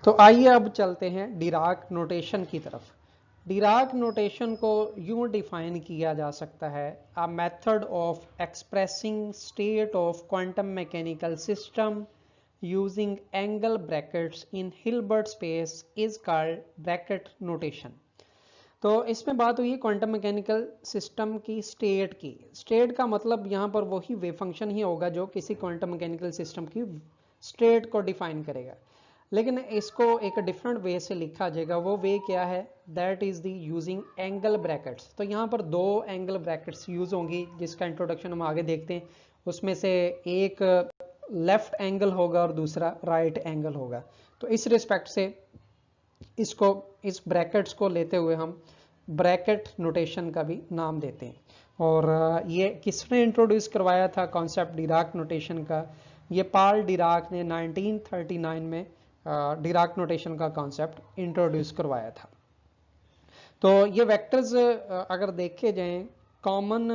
तो आइए अब चलते हैं डिराक नोटेशन की तरफ। डिराक नोटेशन को यूं डिफाइन किया जा सकता है, a method of expressing state of quantum mechanical system using angle brackets in Hilbert space is called bracket notation. तो इसमें बात हुई क्वांटम मैकेनिकल सिस्टम की स्टेट की। स्टेट का मतलब यहाँ पर वही वेव फंक्शन ही होगा जो किसी क्वांटम मैकेनिकल सिस्टम की स्टेट को डिफाइन करेगा, लेकिन इसको एक डिफरेंट वे से लिखा जाएगा। वो वे क्या है? That is the using angle brackets. तो यहाँ पर दो एंगल ब्रैकेट्स यूज होंगी जिसका इंट्रोडक्शन हम आगे देखते हैं। उसमें से एक लेफ्ट एंगल होगा और दूसरा राइट एंगल होगा। तो इस रिस्पेक्ट से इसको, इस ब्रैकेट्स को लेते हुए हम ब्रैकेट नोटेशन का भी नाम देते हैं। और ये किसने इंट्रोड्यूस करवाया था कॉन्सेप्ट डिराक नोटेशन का? ये पाल डिराक ने 1939 में डिराक नोटेशन का कॉन्सेप्ट इंट्रोड्यूस करवाया था। तो ये वेक्टर्स अगर देखे जाएं, कॉमन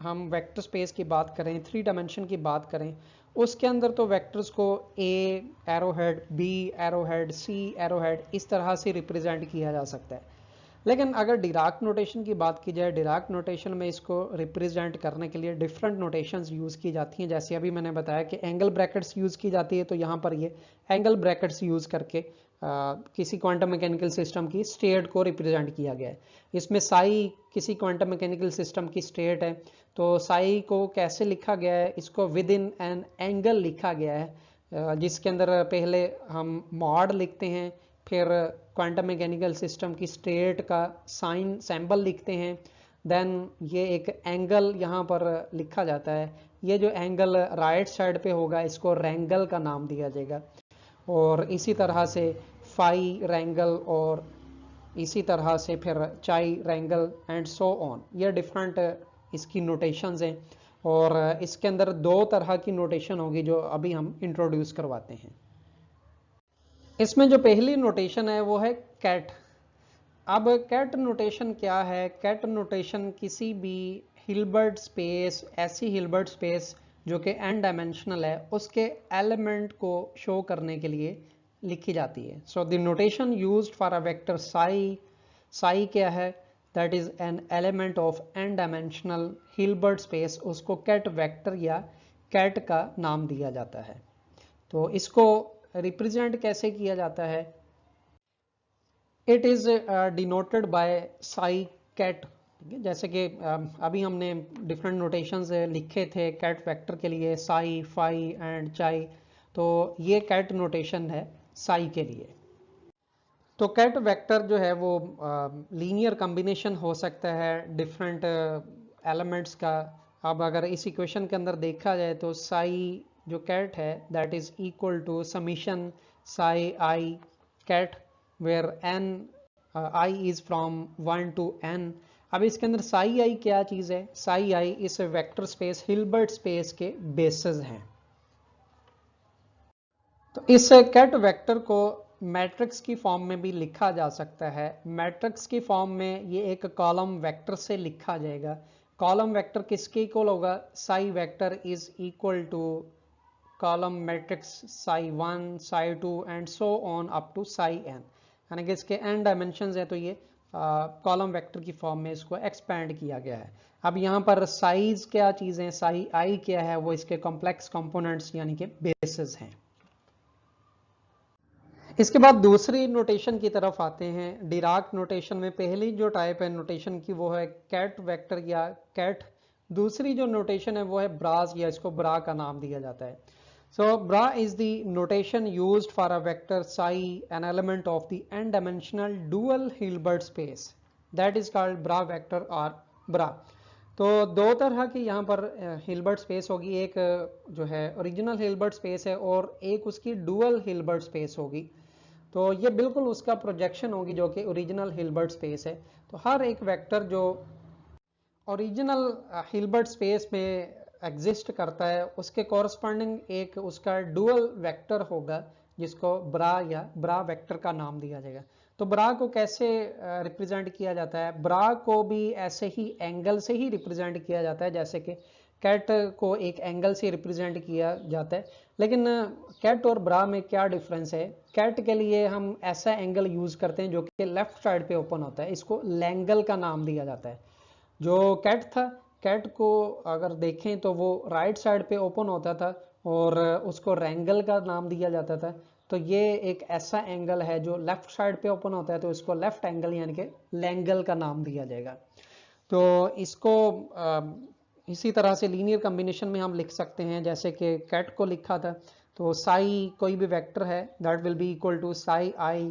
हम वेक्टर स्पेस की बात करें, 3 डायमेंशन की बात करें, उसके अंदर तो वेक्टर्स को ए एरोहेड, बी एरोहेड, सी एरोहेड इस तरह से रिप्रेजेंट किया जा सकता है। लेकिन अगर डिराक नोटेशन की बात की जाए, डिराक नोटेशन में इसको रिप्रेजेंट करने के लिए डिफरेंट नोटेशंस यूज़ की जाती हैं। जैसे अभी मैंने बताया कि एंगल ब्रैकेट्स यूज़ की जाती है, तो यहाँ पर ये एंगल ब्रैकेट्स यूज़ करके किसी क्वांटम मैकेनिकल सिस्टम की स्टेट को रिप्रेजेंट किया गया है। इसमें साई किसी क्वांटम मैकेनिकल सिस्टम की स्टेट है, तो साई को कैसे लिखा गया है? इसको विद इन एन एंगल लिखा गया है, जिसके अंदर पहले हम मॉड लिखते हैं, फिर क्वांटम मैकेनिकल सिस्टम की स्टेट का साइन सिंबल लिखते हैं, देन ये एक एंगल यहाँ पर लिखा जाता है। ये जो एंगल राइट साइड पे होगा इसको रेंगल का नाम दिया जाएगा। और इसी तरह से फाई रेंगल, और इसी तरह से फिर चाई रेंगल एंड सो ऑन। ये डिफरेंट इसकी नोटेशंस हैं। और इसके अंदर दो तरह की नोटेशन होगी जो अभी हम इंट्रोड्यूस करवाते हैं। इसमें जो पहली नोटेशन है वो है कैट। अब कैट नोटेशन क्या है? कैट नोटेशन किसी भी हिल्बर्ट स्पेस, ऐसी हिल्बर्ट स्पेस जो कि एन डायमेंशनल है, उसके एलिमेंट को शो करने के लिए लिखी जाती है। So the notation used for a vector psi, psi क्या है? That is an element of n dimensional Hilbert space, उसको कैट वेक्टर या कैट का नाम दिया जाता है। तो इसको रिप्रेजेंट कैसे किया जाता है? It is denoted by psi ket. जैसे कि अभी हमने डिफरेंट नोटेशंस लिखे थे कैट वेक्टर के लिए, साई, फाई एंड चाई। तो ये कैट नोटेशन है साई के लिए। तो कैट वेक्टर जो है वो लीनियर कॉम्बिनेशन हो सकता है डिफरेंट एलिमेंट्स का। अब अगर इस इक्वेशन के अंदर देखा जाए तो साई जो कैट है that is equal to summation psi i ket, where n i is from 1 to n। अब इसके अंदर साई आई क्या चीज़ है? साई आई इस वेक्टर स्पेस हिल्बर्ट स्पेस के बेसिस हैं। तो इस कैट वेक्टर को मैट्रिक्स की फॉर्म में भी लिखा जा सकता है। मैट्रिक्स की फॉर्म में ये एक कॉलम वेक्टर से लिखा जाएगा। कॉलम वेक्टर किसके इक्वल होगा? Psi vector is equal to column matrix psi 1, psi 2 and so on up to psi n। यानी कि इसके n डायमेंशंस है, तो ये कॉलम वेक्टर की फॉर्म में इसको एक्सपैंड किया गया है। अब यहाँ पर साइज क्या चीज़ है, साई आई क्या है? वो इसके कॉम्प्लेक्स कंपोनेंट्स यानी कि बेसिस हैं। इसके बाद दूसरी नोटेशन की तरफ आते हैं। डिराक नोटेशन में पहली जो टाइप है नोटेशन की वो है कैट वेक्टर या कैट। दूसरी जो नोटेशन है वो है ब्रास, या इसको ब्रा का नाम दिया जाता है। So bra is the notation used for a vector psi, an element of the n dimensional dual Hilbert space, that is called bra vector और ब्रा। तो दो तरह की यहाँ पर हिल्बर्ट स्पेस होगी, एक जो है ओरिजिनल हिल्बर्ट स्पेस है और एक उसकी डुअल हिल्बर्ट स्पेस होगी। तो ये बिल्कुल उसका प्रोजेक्शन होगी जो कि ओरिजिनल हिल्बर्ट स्पेस है। तो हर एक वेक्टर जो ओरिजिनल हिल्बर्ट स्पेस में एग्जिस्ट करता है उसके कॉरस्पॉन्डिंग एक उसका डुअल वेक्टर होगा जिसको ब्रा या ब्रा वेक्टर का नाम दिया जाएगा। तो ब्रा को कैसे रिप्रेजेंट किया जाता है? ब्रा को भी ऐसे ही एंगल से ही रिप्रेजेंट किया जाता है जैसे कि कैट को एक एंगल से रिप्रेजेंट किया जाता है। लेकिन कैट और ब्रा में क्या डिफरेंस है, कैट के लिए हम ऐसा एंगल यूज करते हैं जो कि लेफ्ट साइड पे ओपन होता है, इसको लैंगल का नाम दिया जाता है। जो कैट था, कैट को अगर देखें तो वो राइट साइड पे ओपन होता था और उसको रैंगल का नाम दिया जाता था। तो ये एक ऐसा एंगल है जो लेफ्ट साइड पे ओपन होता है, तो इसको लेफ्ट एंगल यानी कि लैंगल का नाम दिया जाएगा। तो इसको इसी तरह से लीनियर कॉम्बिनेशन में हम लिख सकते हैं, जैसे कि कैट को लिखा था तो साई कोई भी वेक्टर है that will be equal to psi i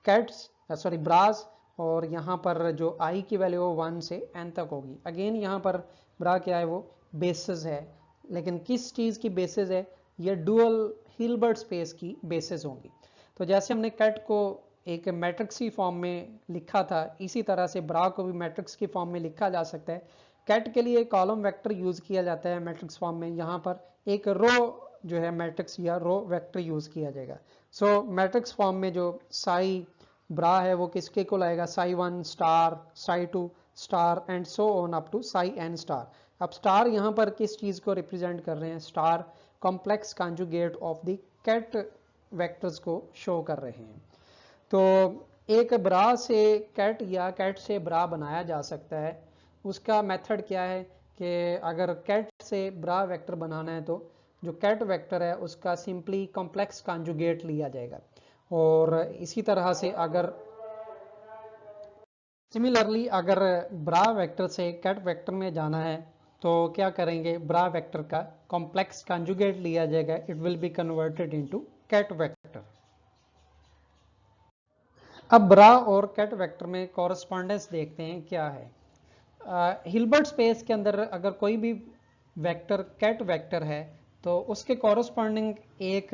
kets sorry bras, और यहाँ पर जो आई की वैल्यू 1 से n तक होगी। अगेन यहाँ पर ब्रा क्या है, वो बेसिस है, लेकिन किस चीज़ की बेसिस है, ये डुअल हिल्बर्ट स्पेस की बेसिस होंगी। तो जैसे हमने कैट को एक मैट्रिक्स की फॉर्म में लिखा था, इसी तरह से ब्रा को भी मैट्रिक्स की फॉर्म में लिखा जा सकता है। कैट के लिए कॉलम वेक्टर यूज किया जाता है मैट्रिक्स फॉर्म में, यहाँ पर एक रो जो है मैट्रिक्स या रो वेक्टर यूज किया जाएगा। सो मैट्रिक्स फॉर्म में जो साई ब्रा है वो किसके को लाएगा, psi 1 star, psi 2 star and so on up to psi n star. अब स्टार यहाँ पर किस चीज को रिप्रेजेंट कर रहे हैं, star complex conjugate of the ket vectors को शो कर रहे हैं। तो एक ब्रा से कैट या कैट से ब्रा बनाया जा सकता है। उसका मेथड क्या है कि अगर कैट से ब्रा वेक्टर बनाना है तो जो कैट वेक्टर है उसका सिंपली कॉम्प्लेक्स कॉन्जुगेट लिया जाएगा। और इसी तरह से अगर सिमिलरली अगर ब्रा वेक्टर से कैट वेक्टर में जाना है तो क्या करेंगे, ब्रा वेक्टर का कॉम्प्लेक्स कॉन्जुगेट लिया जाएगा, it will be converted into ket vector. अब ब्रा और कैट वेक्टर में कॉरस्पॉन्डेंस देखते हैं क्या है। हिल्बर्ट स्पेस के अंदर अगर कोई भी वेक्टर कैट वेक्टर है तो उसके कॉरस्पॉन्डिंग एक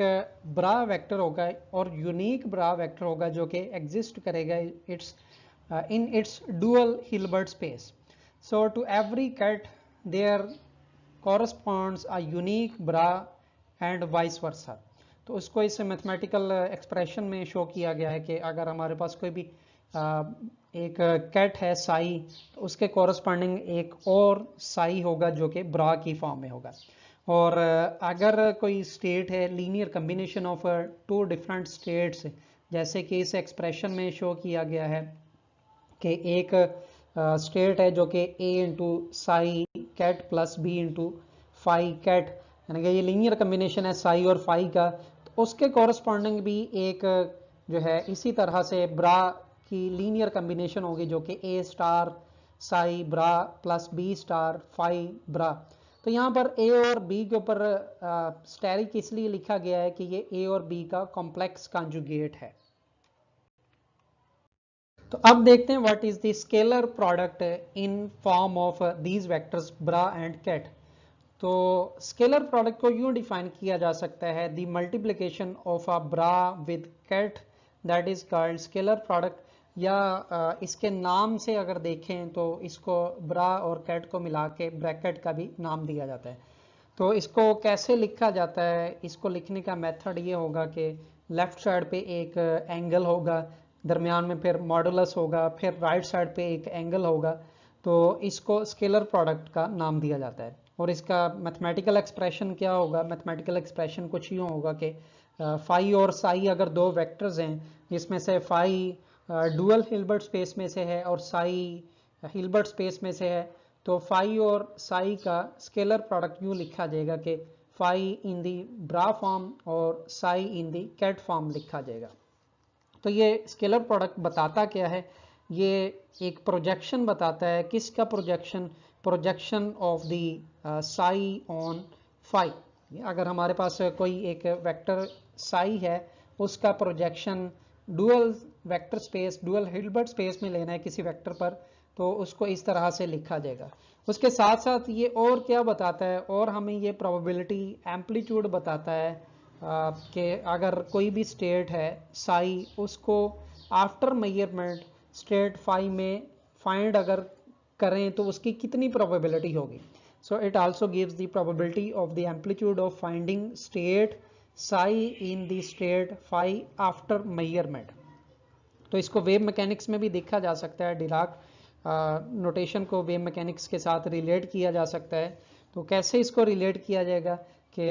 ब्रा वेक्टर होगा और यूनिक ब्रा वेक्टर होगा जो कि एग्जिस्ट करेगा it's in its dual Hilbert space. So to every cat there corresponds a unique bra and vice versa. तो उसको इस मैथमेटिकल एक्सप्रेशन में शो किया गया है कि अगर हमारे पास कोई भी एक कैट है साई, तो उसके कॉरस्पॉन्डिंग एक और साई होगा जो कि ब्रा की फॉर्म में होगा। और अगर कोई स्टेट है linear combination of two different states, जैसे कि इस एक्सप्रेशन में शो किया गया है कि एक स्टेट है जो कि a into psi ket plus b into phi ket, यानी कि ये लीनियर कम्बिनेशन है साई और फाई का, तो उसके कॉरस्पॉन्डिंग भी एक जो है इसी तरह से ब्रा की लीनियर कम्बिनेशन होगी जो कि a star psi bra plus b star phi bra. तो यहाँ पर a और b के ऊपर स्टेरिक इसलिए लिखा गया है कि ये a और b का कॉम्प्लेक्स कॉन्जुगेट है। तो अब देखते हैं what is the scalar product in form of these vectors bra and ket. तो स्केलर प्रोडक्ट को यूं डिफाइन किया जा सकता है, the multiplication of a bra with ket that is called scalar product, या इसके नाम से अगर देखें तो इसको ब्रा और कैट को मिला के ब्रैकेट का भी नाम दिया जाता है। तो इसको कैसे लिखा जाता है, इसको लिखने का मेथड ये होगा कि लेफ्ट साइड पे एक एंगल होगा, दरमियान में फिर मॉडुलस होगा, फिर राइट साइड पे एक एंगल होगा, तो इसको स्केलर प्रोडक्ट का नाम दिया जाता है। और इसका मैथमेटिकल एक्सप्रेशन क्या होगा, मैथमेटिकल एक्सप्रेशन कुछ यूँ होगा कि फाई और साई अगर दो वेक्टर्स हैं जिसमें से फाई डुअल हिल्बर्ट स्पेस में से है और साई हिल्बर्ट स्पेस में से है, तो फाई और साई का स्केलर प्रोडक्ट यूँ लिखा जाएगा कि फाई इन दी ब्रा फॉर्म और साई इन दी कैट फॉर्म लिखा जाएगा। तो ये स्केलर प्रोडक्ट बताता क्या है, ये एक प्रोजेक्शन बताता है, किसका projection, projection of the psi on phi. अगर हमारे पास कोई एक वेक्टर साई है उसका projection dual vector space dual Hilbert space में लेना है किसी वेक्टर पर, तो उसको इस तरह से लिखा जाएगा। उसके साथ साथ ये और क्या बताता है, और हमें ये प्रोबेबिलिटी एम्पलीट्यूड बताता है कि अगर कोई भी स्टेट है साई, उसको आफ्टर मेजरमेंट स्टेट फाई में फाइंड अगर करें तो उसकी कितनी प्रोबेबिलिटी होगी। So it also gives the probability of the amplitude of finding state psi in the state phi after measurement. तो इसको वेव मैकेनिक्स में भी देखा जा सकता है, डिराक नोटेशन को वेव मैकेनिक्स के साथ रिलेट किया जा सकता है। तो कैसे इसको रिलेट किया जाएगा कि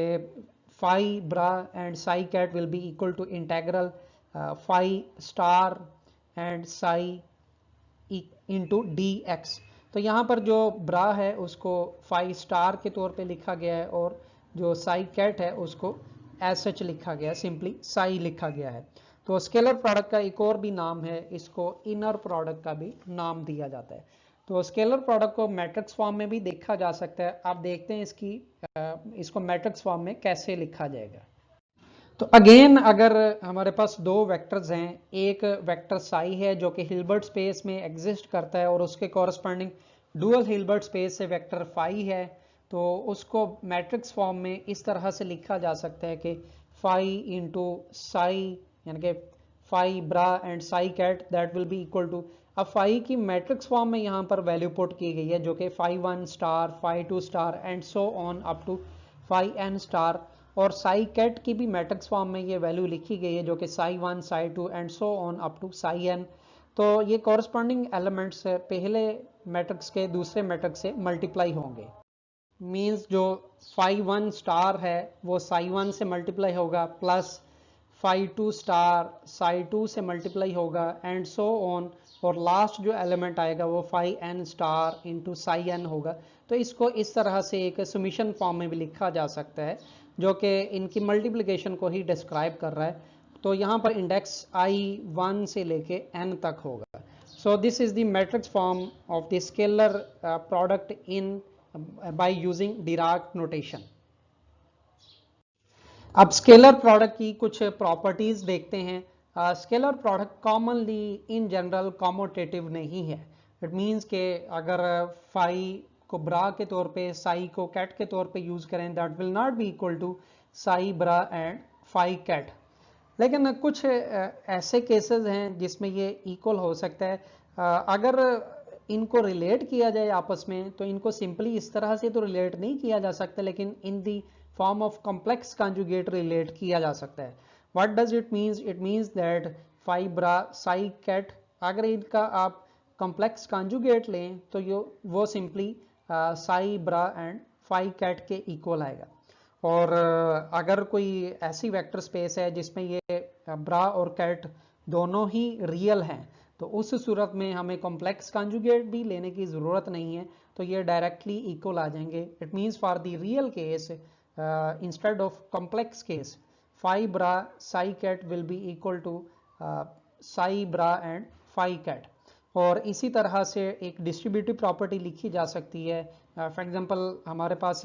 phi bra and psi ket will be equal to integral phi star and psi into d x. तो यहाँ पर जो ब्रा है उसको फाई स्टार के तौर पे लिखा गया है और जो साई कैट है उसको एज सच लिखा गया है, सिंपली साई लिखा गया है। तो स्केलर प्रोडक्ट का एक और भी नाम है, इसको इनर प्रोडक्ट का भी नाम दिया जाता है। तो स्केलर प्रोडक्ट को मैट्रिक्स फॉर्म में भी देखा जा सकता है। आप देखते हैं इसको मैट्रिक्स फॉर्म में कैसे लिखा जाएगा। तो अगेन अगर हमारे पास दो वेक्टर्स हैं, एक वेक्टर साई है जो कि हिल्बर्ट स्पेस में एग्जिस्ट करता है और उसके कॉरस्पॉन्डिंग डुअल हिल्बर्ट स्पेस से वेक्टर फाई है, तो उसको मैट्रिक्स फॉर्म में इस तरह से लिखा जा सकता है कि फाई इंटू साई, यानी कि phi bra and psi ket that will be equal to, अब फाई की मैट्रिक्स फॉर्म में यहाँ पर वैल्यू पुट की गई है जो कि phi 1 star, phi 2 star and so on up to phi n star, और साई कैट की भी मैट्रिक्स फॉर्म में ये वैल्यू लिखी गई है जो कि psi 1 psi 2 and so on up to psi n. तो ये कॉरस्पॉन्डिंग एलिमेंट्स पहले मैट्रिक्स के दूसरे मैट्रिक्स से मल्टीप्लाई होंगे। मींस जो फाई 1 स्टार है वो साई 1 से मल्टीप्लाई होगा, प्लस फाई 2 स्टार साई 2 से मल्टीप्लाई होगा एंड सो ऑन, और लास्ट जो एलिमेंट आएगा वो phi n star into psi n होगा। तो इसको इस तरह से एक समीशन फॉर्म में भी लिखा जा सकता है जो कि इनकी मल्टीप्लिकेशन को ही डिस्क्राइब कर रहा है। तो यहाँ पर इंडेक्स आई 1 से लेके n तक होगा। So this is the matrix form of the scalar product in by using Dirac notation. अब स्केलर प्रोडक्ट की कुछ प्रॉपर्टीज देखते हैं। Scalar product commonly in general commutative नहीं है। इट मीन्स के अगर फाई को ब्रा के तौर पे, साई को कैट के तौर पे यूज करें, that will not be equal to psi bra and phi ket. लेकिन कुछ ऐसे केसेस हैं जिसमें ये इक्वल हो सकता है। अगर इनको रिलेट किया जाए आपस में तो इनको सिंपली इस तरह से तो रिलेट नहीं किया जा सकता, लेकिन in the form of complex conjugate relate किया जा सकता है। What does it means? It means that phi bra psi ket, अगर इनका आप कॉम्प्लेक्स कॉन्जुगेट लें तो वो simply psi bra and phi ket के इक्वल आएगा। और अगर कोई ऐसी वेक्टर स्पेस है जिसमें ये ब्रा और कैट दोनों ही रियल हैं, तो उस सूरत में हमें कॉम्प्लेक्स कॉन्जुगेट भी लेने की ज़रूरत नहीं है, तो ये डायरेक्टली इक्वल आ जाएंगे। It means for the real case instead of complex case, phi bra psi ket will be equal to psi bra and phi ket. और इसी तरह से एक डिस्ट्रीब्यूटिव प्रॉपर्टी लिखी जा सकती है। फॉर एग्जांपल हमारे पास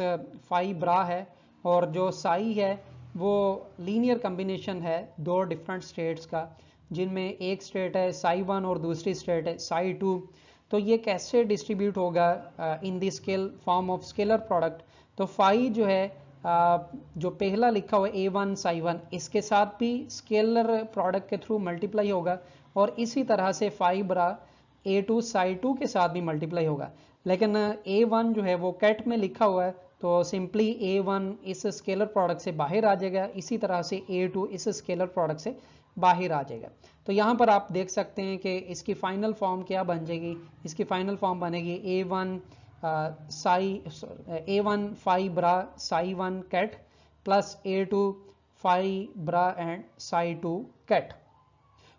फाई ब्रा है और जो साई है वो लीनियर कॉम्बिनेशन है दो डिफरेंट स्टेट्स का, जिनमें एक स्टेट है साई 1 और दूसरी स्टेट है साई 2। तो ये कैसे डिस्ट्रीब्यूट होगा in the scale form of scalar product? तो फाई जो है जो पहला लिखा हुआ A1 साई 1, इसके साथ भी स्केलर प्रोडक्ट के थ्रू मल्टीप्लाई होगा, और इसी तरह से फाई ब्रा A2 साई 2 के साथ भी मल्टीप्लाई होगा। लेकिन A1 जो है वो कैट में लिखा हुआ है, तो सिंपली A1 इस स्केलर प्रोडक्ट से बाहर आ जाएगा, इसी तरह से A2 इस स्केलर प्रोडक्ट से बाहर आ जाएगा। तो यहाँ पर आप देख सकते हैं कि इसकी फाइनल फॉर्म क्या बन जाएगी। इसकी फाइनल फॉर्म बनेगी A1 phi bra psi 1 ket plus A2 phi bra and psi 2 ket.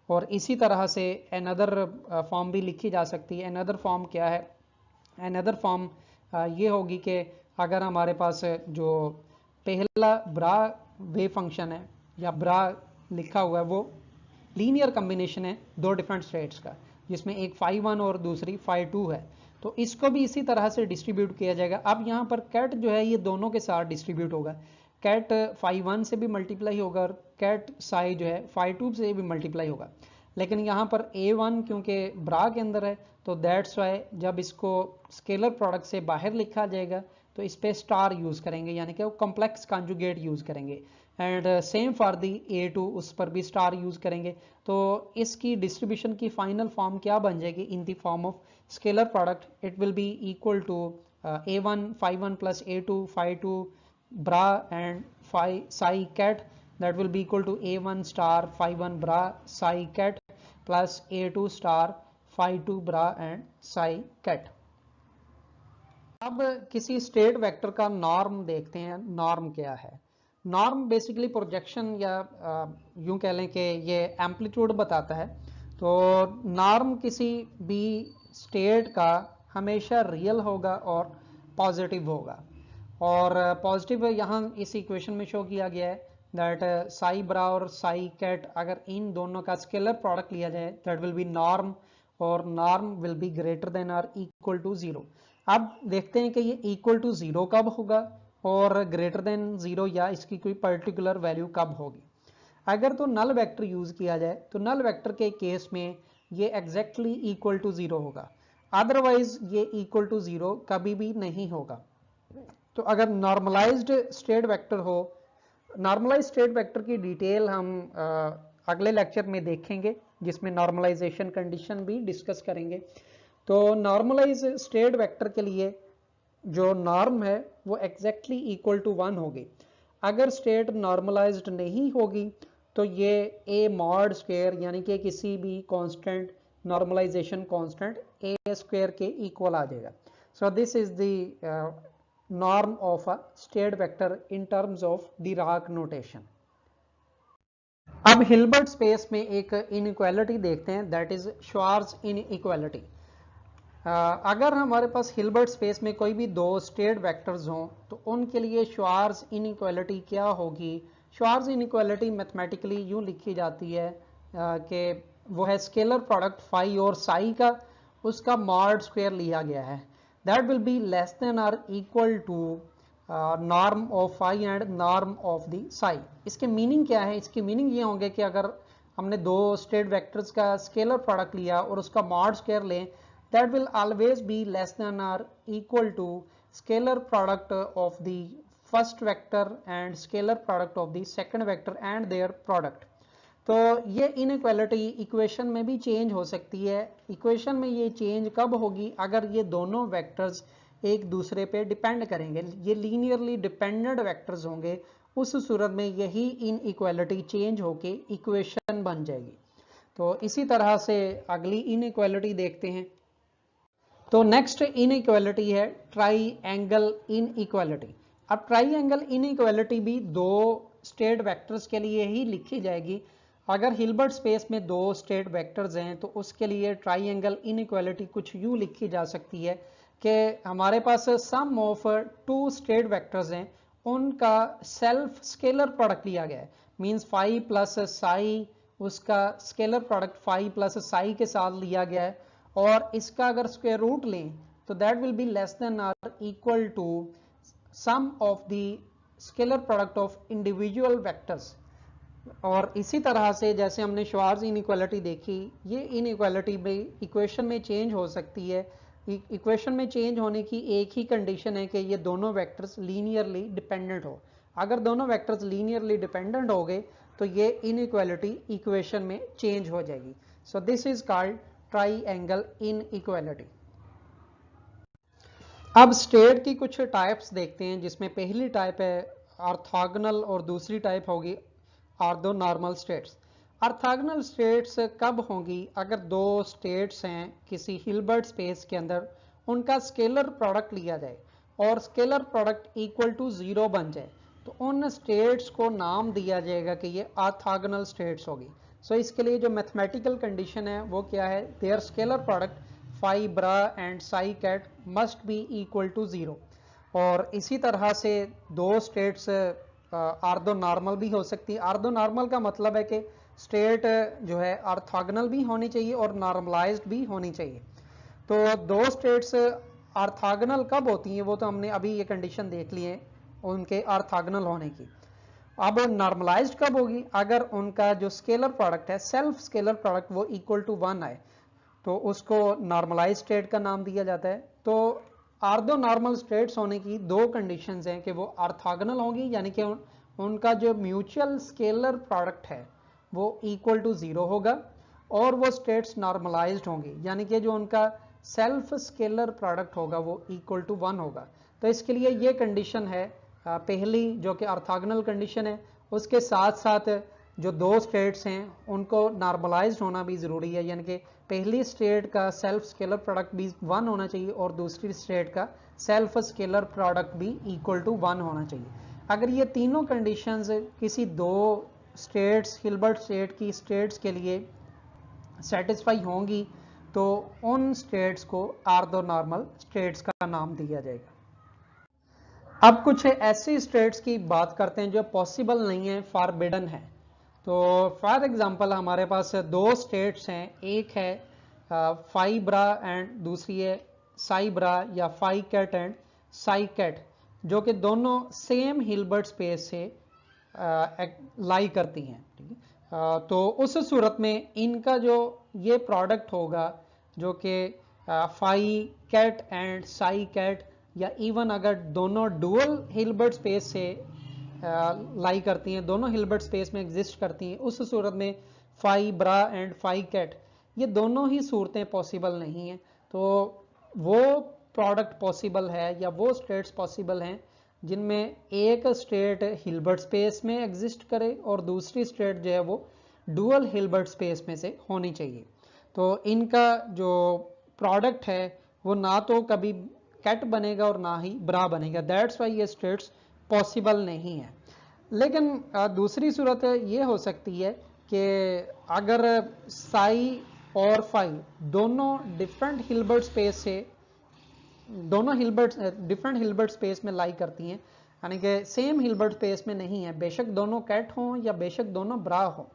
और इसी तरह से अनदर फॉर्म भी लिखी जा सकती है। अनदर फॉर्म क्या है? अनदर फॉर्म ये होगी कि अगर हमारे पास जो पहला ब्रा वेव फंक्शन है या ब्रा लिखा हुआ है वो लीनियर कॉम्बिनेशन है दो डिफरेंट स्टेट्स का, जिसमें एक फाई 1 और दूसरी फाई 2 है, तो इसको भी इसी तरह से डिस्ट्रीब्यूट किया जाएगा। अब यहाँ पर कैट जो है ये दोनों के साथ डिस्ट्रीब्यूट होगा। कैट फाई 1 से भी मल्टीप्लाई होगा और कैट साई जो है फाई 2 से भी मल्टीप्लाई होगा। लेकिन यहाँ पर A1 क्योंकि ब्रा के अंदर है, तो दैट्स वाई जब इसको स्केलर प्रोडक्ट से बाहर लिखा जाएगा तो इस पे स्टार यूज करेंगे, यानी कि वो कॉम्प्लेक्स कॉन्जुगेट यूज करेंगे। And same for the A2, उस पर भी स्टार यूज करेंगे। तो इसकी डिस्ट्रीब्यूशन की फाइनल फॉर्म क्या बन जाएगी? In the form of scalar product it will be equal to A1 phi 1 plus A2 phi 2 bra and phi psi ket, that will be equal to A1 star phi 1 bra psi cat plus A2 star phi 2 bra and psi cat. अब किसी state vector का norm देखते हैं, norm क्या है। Norm basically projection या यूं कह लें कि ये एम्पलीट्यूड बताता है। तो नॉर्म किसी भी स्टेट का हमेशा रियल होगा और पॉजिटिव होगा, और पॉजिटिव यहाँ इस इक्वेशन में शो किया गया है दैट साई ब्रा और साई कैट, अगर इन दोनों का स्केलर प्रोडक्ट लिया जाए दैट विल बी नॉर्म, और norm will be greater than or equal to zero. अब देखते हैं कि ये इक्वल टू जीरो कब होगा और ग्रेटर देन जीरो या इसकी कोई पर्टिकुलर वैल्यू कब होगी। अगर तो नल वेक्टर यूज किया जाए तो नल वेक्टर के केस में ये एग्जैक्टली इक्वल टू जीरो होगा, अदरवाइज ये इक्वल टू जीरो कभी भी नहीं होगा। तो अगर नॉर्मलाइज्ड स्टेट वेक्टर हो, नॉर्मलाइज्ड स्टेट वेक्टर की डिटेल हम अगले लेक्चर में देखेंगे जिसमें नॉर्मलाइजेशन कंडीशन भी डिस्कस करेंगे। तो नॉर्मलाइज स्टेट वेक्टर के लिए जो नॉर्म है वो एग्जैक्टली इक्वल टू 1 होगी। अगर स्टेट नॉर्मलाइज्ड नहीं होगी तो ये ए मॉड स्क्वायर यानी कि किसी भी कांस्टेंट नॉर्मलाइजेशन कांस्टेंट ए स्क्वायर के इक्वल आ जाएगा। सो this is the norm of a state vector in terms of Dirac notation. अब हिल्बर्ट स्पेस में एक इनइक्वालिटी देखते हैं, दैट इज श्वार्ट्ज इनइक्वालिटी। अगर हमारे पास हिल्बर्ट स्पेस में कोई भी दो स्टेट वेक्टर्स हों तो उनके लिए श्वार्ट्ज इनइक्वालिटी क्या होगी। श्वार्ट्ज इनइक्वालिटी मैथमेटिकली यूं लिखी जाती है कि वो है स्केलर प्रोडक्ट फाई और साई का, उसका मॉड स्क्वायर लिया गया है, that will be less than or equal to norm of phi and norm of the psi. इसके मीनिंग क्या है, इसके मीनिंग ये होंगे कि अगर हमने दो स्टेट वेक्टर्स का स्केलर प्रोडक्ट लिया और उसका मॉड स्क्वायर लें, that will always be less than or equal to scalar product of the first vector and scalar product of the second vector and their product। तो ये inequality equation में भी change हो सकती है। इक्वेशन में ये चेंज कब होगी, अगर ये दोनों वेक्टर्स एक दूसरे पे डिपेंड करेंगे, ये लीनियरली डिपेंडेंट वेक्टर्स होंगे, उस सूरत में यही इनइक्वालिटी चेंज होके इक्वेशन बन जाएगी। तो इसी तरह से अगली इनइक्वालिटी देखते हैं। तो नेक्स्ट इनइक्वालिटी है ट्राई एंगल इनइक्वालिटी। अब ट्राई एंगल इनइक्वालिटी भी दो स्टेट वेक्टर्स के लिए ही लिखी जाएगी। अगर हिल्बर्ट स्पेस में दो स्टेट वेक्टर्स हैं तो उसके लिए ट्राई एंगल इनइक्वालिटी कुछ यूं लिखी जा सकती है कि हमारे पास सम ऑफ टू स्टेट वेक्टर्स हैं, उनका सेल्फ स्केलर प्रोडक्ट लिया गया है, मींस फाई प्लस साई, उसका scalar product phi plus psi के साथ लिया गया है, और इसका अगर स्क्वायर रूट लें तो that will be less than or equal to sum of the scalar product of individual vectors. और इसी तरह से जैसे हमने श्वार्ट्ज इनइक्वालिटी देखी, ये इनइक्वालिटी भी इक्वेशन में चेंज हो सकती है। इक्वेशन में चेंज होने की एक ही कंडीशन है कि ये दोनों वेक्टर्स लीनियरली डिपेंडेंट हो। अगर दोनों वेक्टर्स लीनियरली डिपेंडेंट हो गए तो ये इनइक्वालिटी इक्वेशन में चेंज हो जाएगी। सो this is called triangle inequality. अब स्टेट की कुछ टाइप्स देखते हैं, जिसमें पहली टाइप है ऑर्थोगोनल और दूसरी टाइप होगी ऑर्थोनॉर्मल स्टेट्स। ऑर्थोगोनल स्टेट्स कब होंगी, अगर दो स्टेट्स हैं किसी हिल्बर्ट स्पेस के अंदर, उनका स्केलर प्रोडक्ट लिया जाए और स्केलर प्रोडक्ट इक्वल टू 0 बन जाए, तो उन स्टेट्स को नाम दिया जाएगा कि ये ऑर्थोगोनल स्टेट्स होगी। सो इसके लिए जो मैथमेटिकल कंडीशन है वो क्या है, there scalar product phi bra and psi ket must be equal to 0। और इसी तरह से दो स्टेट्स ऑर्थोनॉर्मल भी हो सकती है। ऑर्थोनॉर्मल का मतलब है कि स्टेट जो है ऑर्थोगोनल भी होनी चाहिए और नॉर्मलाइज्ड भी होनी चाहिए। तो दो स्टेट्स ऑर्थोगोनल कब होती हैं, वो तो हमने अभी ये कंडीशन देख ली है उनके ऑर्थोगोनल होने की। अब नॉर्मलाइज्ड कब होगी, अगर उनका जो स्केलर प्रोडक्ट है, सेल्फ स्केलर प्रोडक्ट, वो इक्वल टू 1 आए, तो उसको नॉर्मलाइज्ड स्टेट का नाम दिया जाता है। तो ऑर्थोनॉर्मल स्टेट्स होने की दो कंडीशंस हैं कि वो ऑर्थोगोनल होंगी, यानी कि उनका जो म्यूचुअल स्केलर प्रोडक्ट है वो इक्वल टू 0 होगा, और वो स्टेट्स नॉर्मलाइज्ड होंगी, यानी कि जो उनका सेल्फ स्केलर प्रोडक्ट होगा वो इक्वल टू 1 होगा। तो इसके लिए ये कंडीशन है पहली, जो कि ऑर्थोगोनल कंडीशन है। उसके साथ साथ जो दो स्टेट्स हैं उनको नॉर्मलाइज्ड होना भी ज़रूरी है, यानी कि पहली स्टेट का सेल्फ स्केलर प्रोडक्ट भी 1 होना चाहिए और दूसरी स्टेट का सेल्फ स्केलर प्रोडक्ट भी इक्वल टू 1 होना चाहिए। अगर ये तीनों कंडीशंस किसी दो स्टेट्स, हिल्बर्ट स्टेट की स्टेट्स के लिए सेटिस्फाई होंगी तो उन स्टेट्स को ऑर्थोनॉर्मल स्टेट्स का नाम दिया जाएगा। अब कुछ ऐसी स्टेट्स की बात करते हैं जो पॉसिबल नहीं है, फॉरबिडन है। तो फॉर एग्जांपल हमारे पास दो स्टेट्स हैं, एक है फाइब्रा एंड दूसरी है साइब्रा या फाइकेट एंड साइकेट, जो कि दोनों सेम हिल्बर्ट स्पेस से लाई करती हैं। ठीक है, तो उस सूरत में इनका जो ये प्रोडक्ट होगा जो कि फाइकेट एंड साइकेट, या इवन अगर दोनों डुअल हिल्बर्ट स्पेस से लाई करती हैं, दोनों हिल्बर्ट स्पेस में एग्जिस्ट करती हैं, उस सूरत में फाइब्रा एंड फाइकेट ये दोनों ही सूरतें पॉसिबल नहीं हैं। तो वो प्रोडक्ट पॉसिबल है या वो स्टेट्स पॉसिबल हैं जिनमें एक स्टेट हिल्बर्ट स्पेस में एग्जिस्ट करे और दूसरी स्टेट जो है वो डुअल हिल्बर्ट स्पेस में से होनी चाहिए। तो इनका जो प्रोडक्ट है वो ना तो कभी कैट बनेगा और ना ही ब्रा बनेगा, दैट्स वाई ये स्टेट्स पॉसिबल नहीं है। लेकिन दूसरी सूरत ये हो सकती है कि अगर साई और फाई दोनों डिफरेंट हिल्बर्ट स्पेस से, दोनों डिफरेंट हिल्बर्ट स्पेस में लाई करती हैं, यानी कि सेम हिल्बर्ट स्पेस में नहीं है, बेशक दोनों कैट हों या बेशक दोनों ब्रा हो,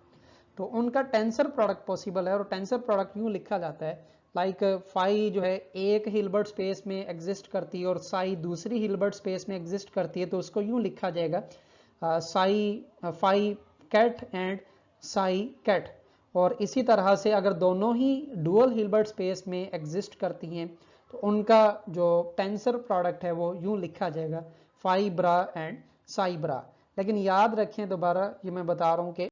तो उनका टेंसर प्रोडक्ट पॉसिबल है। और टेंसर प्रोडक्ट यूं लिखा जाता है लाइक फाई जो है एक हिल्बर्ट स्पेस में एग्जिस्ट करती है और साई दूसरी हिल्बर्ट स्पेस में एग्जिस्ट करती है, तो उसको यूं लिखा जाएगा psi phi ket and psi ket. और इसी तरह से अगर दोनों ही डुअल हिल्बर्ट स्पेस में एग्जिस्ट करती हैं तो उनका जो टेंसर प्रोडक्ट है वो यूं लिखा जाएगा फाइब्रा एंड साइब्रा। लेकिन याद रखें, दोबारा ये मैं बता रहा हूं कि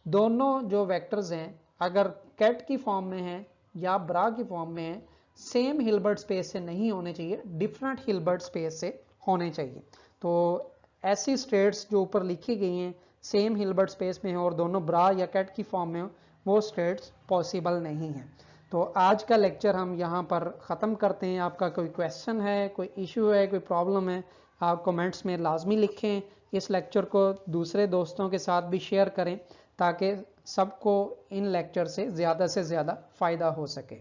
दोनों जो वेक्टर्स हैं अगर कैट की फॉर्म में हैं या ब्रा की फॉर्म में हैं, सेम हिल्बर्ट स्पेस से नहीं होने चाहिए, डिफरेंट हिल्बर्ट स्पेस से होने चाहिए। तो ऐसी स्टेट्स जो ऊपर लिखी गई हैं सेम हिल्बर्ट स्पेस में हो और दोनों ब्रा या कैट की फॉर्म में हो, वो स्टेट्स पॉसिबल नहीं हैं। तो आज का लेक्चर हम यहाँ पर ख़त्म करते हैं। आपका कोई क्वेश्चन है, कोई इशू है, कोई प्रॉब्लम है, आप कमेंट्स में लाजमी लिखें। इस लेक्चर को दूसरे दोस्तों के साथ भी शेयर करें ताकि सबको इन लेक्चर से ज़्यादा फ़ायदा हो सके।